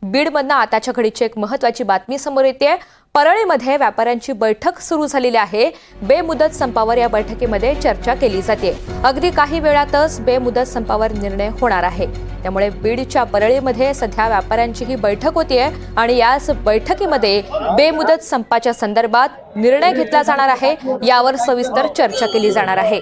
बीडमधनं आताच्या घडीची एक महत्त्वाची बातमी समोर येते। परळीमध्ये व्यापाऱ्यांची बैठक सुरू झालेली आहे। बेमुदत संपावर या बैठकीमध्ये चर्चा केली जाते। अगदी काही वेळातच बेमुदत संपावर निर्णय होणार आहे। त्यामुळे बीडच्या परळीमध्ये सध्या व्यापाऱ्यांची ही बैठक होतीये आणि याच बैठकीमध्ये बेमुदत संपाच्या संदर्भात निर्णय घेतला जाणार आहे। यावर सविस्तर चर्चा केली जाणार आहे।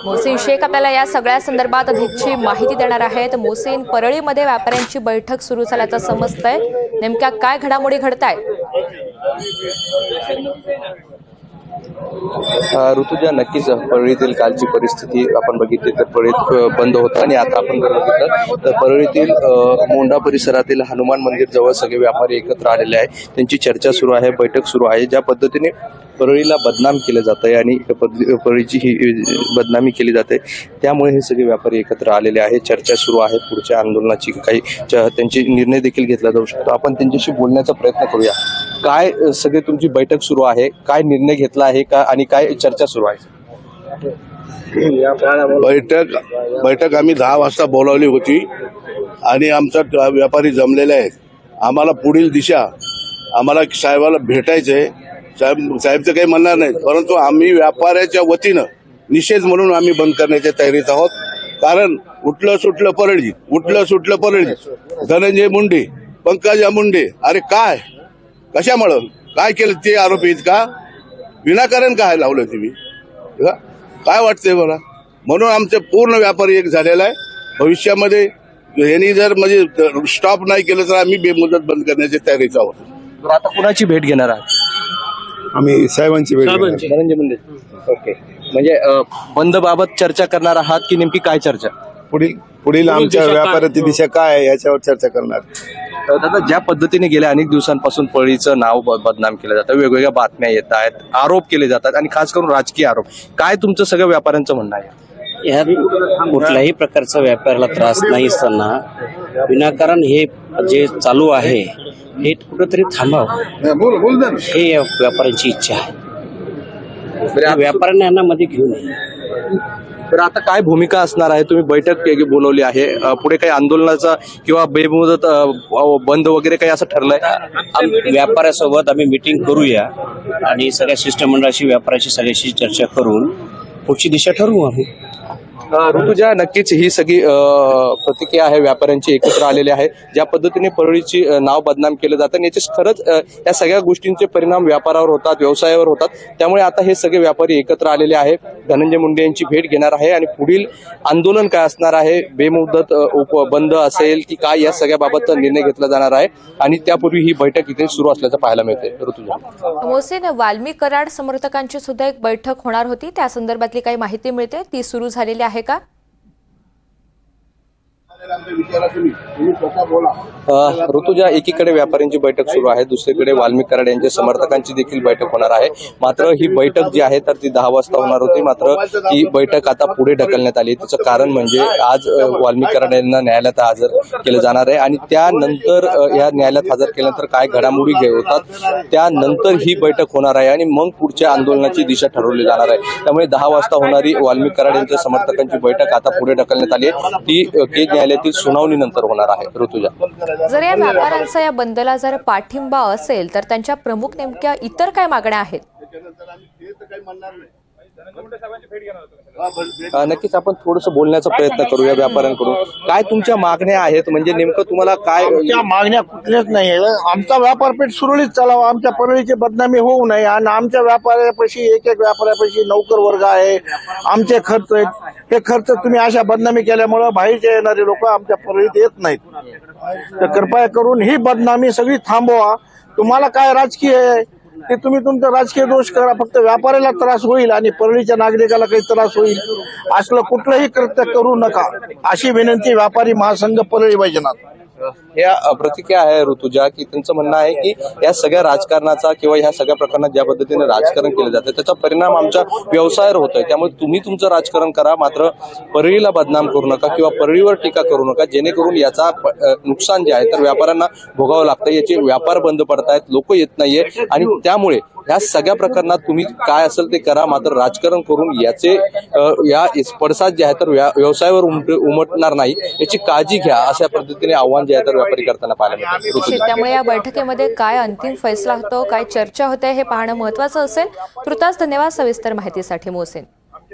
मोहसिन शेख आपल्याला या सगळ्या संदर्भात अधिकची माहिती देणार आहेत। मोहसिन, परळीमध्ये व्यापाऱ्यांची बैठक सुरू झाल्याचं समजतंय, नेमक्या काय घडामोडी घडतायत? ऋतुजा, नक्कीच परळीतील कालची परिस्थिती आपण बघितली तर परळीत बंद होतं आणि आता आपण जर बघितलं तर परळीतील मोंढा परिसरातील हनुमान मंदिर जवळ सगळे व्यापारी एकत्र आलेले आहे। त्यांची चर्चा सुरू आहे, बैठक सुरू आहे। ज्या पद्धतीने परळीला बदनाम केलं जात आहे आणि परळीची ही बदनामी केली जाते, त्यामुळे हे सगळे व्यापारी एकत्र आलेले आहेत। चर्चा सुरू आहे, पुढच्या आंदोलनाची काही त्यांचे निर्णय देखील घेतला जाऊ शकतो। आपण त्यांच्याशी बोलण्याचा प्रयत्न करूया। काय सगळे तुमची बैठक सुरू आहे, काय निर्णय घेतला आहे का आणि काय चर्चा सुरू आहे? बैठक आम्ही 10 वाजता बोलावली होती आणि आमचा व्यापारी जमलेले आहेत। आम्हाला पुढील दिशा आम्हाला साहेबाला भेटायचंय। साहेबचं काही म्हणणार नाही, परंतु आम्ही व्यापाऱ्याच्या वतीनं निषेध म्हणून आम्ही बंद करण्याच्या तयारीत आहोत। कारण उठलं सुटलं परळी, उठलं सुटलं परळी, धनंजय मुंडे, पंकजा मुंडे, अरे काय कशामुळं काय केलं ते आरोप आहेत का? विनाकारण काय लावलं तुम्ही? काय वाटतंय मला? म्हणून आमचे पूर्ण व्यापारी एक झालेला आहे। भविष्यामध्ये यांनी जर म्हणजे स्टॉप नाही केलं तर आम्ही बेमुदत बंद करण्याच्या तयारीत आहोत। आता कुणाची भेट घेणार आहात? आम्ही साहेबांची भेट घेणार। धनंजय मुंडे, ओके। म्हणजे बंद बाबत चर्चा करणार आहात की नेमकी काय चर्चा? पुढील आमच्या व्यापाराची दिशा काय आहे याच्यावर चर्चा करणार। दादा, ज्या पद्धतीने गेल्या अनेक दिवसांपासून परळीचं नाव बदनाम केलं जातं, वेगवेगळ्या बातम्या येत आहेत, आरोप केले जातात आणि खास करून राजकीय आरोप, काय तुमचं सगळ्या व्यापाऱ्यांचं म्हणणं आहे? ह्यात कुठल्याही प्रकारचा व्यापाऱ्याला त्रास नाही असताना विनाकारण हे जे चालू आहे हे कुठेतरी थांबावं, हे या व्यापाऱ्यांची इच्छा आहे। व्यापाऱ्यांना यांना मध्ये घेऊन तर आता काय भूमिका असणार आहे? तुम्ही बैठक बोलवली आहे, पुढे काही आंदोलनाचा किंवा बेमुदत बंद वगैरे काही असं ठरलंय? व्यापाऱ्यासोबत आम्ही मीटिंग करूया आणि सगळ्या शिष्टमंडळाशी व्यापाऱ्याशी सगळ्याशी चर्चा करून पुढची दिशा ठरवू आम्ही। ऋतुजा, नक्कीच ही सगळी प्रतिक्रिया आहे, व्यापाऱ्यांची एकत्र आलेली आहे। ज्या पद्धतीने परळीची नाव बदनाम केलं जातं आणि याचे खरंच या सगळ्या गोष्टींचे परिणाम व्यापारावर होतात, व्यवसायावर होतात। त्यामुळे आता हे सगळे व्यापारी एकत्र आलेले आहे, धनंजय मुंडे यांची भेट घेणार आहे आणि पुढील आंदोलन काय असणार आहे, बेमुदत बंद असेल की काय, या सगळ्या बाबत निर्णय घेतला जाणार आहे आणि त्यापूर्वी ही बैठक इथे सुरू असल्याचं पाहायला मिळते। ऋतुजा, मोहसिन, वाल्मिक कराड समर्थकांची सुद्धा एक बैठक होणार होती, त्या संदर्भातली काही माहिती मिळते, ती सुरू झालेली आहे का? ऋतुजा, एकीकडे व्यापाऱ्यांची बैठक सुरू आहे, दुसरीकडे वाल्मिक कराड यांच्या समर्थकांची देखील बैठक होणार आहे। मात्र ही बैठक जी आहे तर ती 10 वाजता होणार होती, मात्र ही बैठक आता पुढे ढकलण्यात आली। त्याचं कारण म्हणजे आज वाल्मिक कराड यांना न्यायालयात हजर केलं जाणार आहे आणि त्यानंतर या न्यायालयात हजर केल्यानंतर काय घडामोडी होतात त्यानंतर ही बैठक होणार आहे आणि मग पुढच्या आंदोलनाची दिशा ठरवली जाणार आहे। त्यामुळे 10 वाजता होणारी वाल्मिक कराड यांच्या समर्थकांची बैठक आता पुढे ढकलण्यात आली आहे, ती केज न्यायालयातील सुनावणीनंतर होणार आहे। ऋतुजा, जर या व्यापाऱ्यांचा या बंदला जर पाठिंबा असेल तर त्यांच्या प्रमुख नेमक्या इतर काय मागण्या आहेत? नक्कीच आपण थोडंसं बोलण्याचा प्रयत्न करूया व्यापाऱ्यांकडून। काय तुमच्या मागण्या आहेत, म्हणजे नेमकं तुम्हाला काय? आमच्या मागण्या कुठल्याच नाही। आमचा व्यापारपेठ सुरळीत चालावा, आमच्या परळीची बदनामी होऊ नये आणि आमच्या व्यापाऱ्यापाशी एक व्यापाऱ्यापाशी नोकर वर्ग आहे, आमचे खर्च आहेत, हे खर्च तुम्ही अशा बदनामी केल्यामुळे बाहेरचे येणारे लोक आमच्या परळीत येत नाहीत। तर कृपया करून ही बदनामी सगळी थांबवा। तुम्हाला काय राजकीय आहे ते तुम्ही तुमचा राजकीय दोष करा, फक्त व्यापाऱ्याला त्रास होईल आणि परळीच्या नागरिकाला काही त्रास होईल असलं कुठलंही कृत्य करू नका, अशी विनंती व्यापारी महासंघ परळी वैजनाथ। या प्रतिक्रिया आहे ऋतुजा, की त्यांचं म्हणणं आहे की या सगळ्या राजकारणाचा किंवा ह्या सगळ्या प्रकरणात ज्या पद्धतीने राजकारण केलं जातं त्याचा परिणाम आमच्या व्यवसायावर होतोय, त्यामुळे तुम्ही तुमचं राजकारण करा, मात्र परळीला बदनाम करू नका किंवा परळीवर टीका करू नका, जेणेकरून याचा नुकसान जे आहे तर व्यापाऱ्यांना भोगावं लागतं, याचे व्यापार बंद पडतायत, लोक येत नाहीये आणि त्यामुळे ह्या सगळ्या प्रकरणात तुम्ही काय असेल ते करा, मात्र राजकारण करून याचे या पडसाद जे आहे तर व्यवसायावर उमटणार नाही याची काळजी घ्या, अशा पद्धतीने आव्हान जे आहे तर व्यापारी करताना पाहायला मिळतं. त्यामुळे या बैठकीमध्ये काय अंतिम फैसला होतो, काय चर्चा होते हे पाहणं महत्त्वाचं असेल. तुर्तास धन्यवाद सविस्तर माहितीसाठी मोहसिन.